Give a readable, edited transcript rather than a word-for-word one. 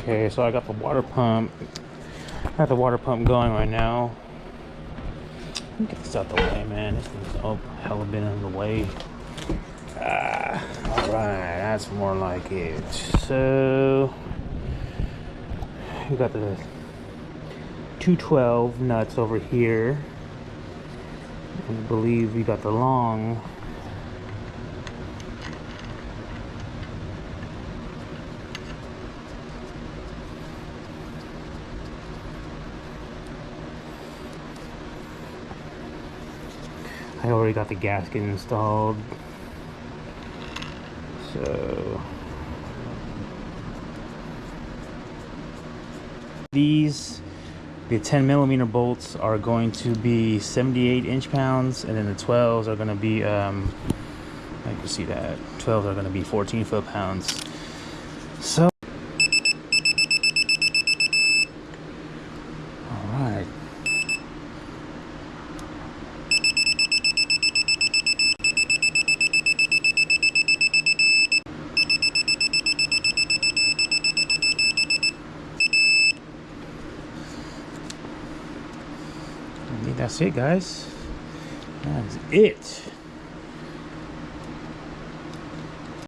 Okay, so I got the water pump. I got the water pump going right now. Let me get this out the way, man. This thing's hella been in the way. All right, that's more like it. So we got the 212 nuts over here. I believe we got the long. I already got the gasket installed. So the 10mm bolts are going to be 78 inch-pounds, and then the 12s are going to be I can see that 12s are going to be 14 foot-pounds. So all right. I think that's it, guys. That's it.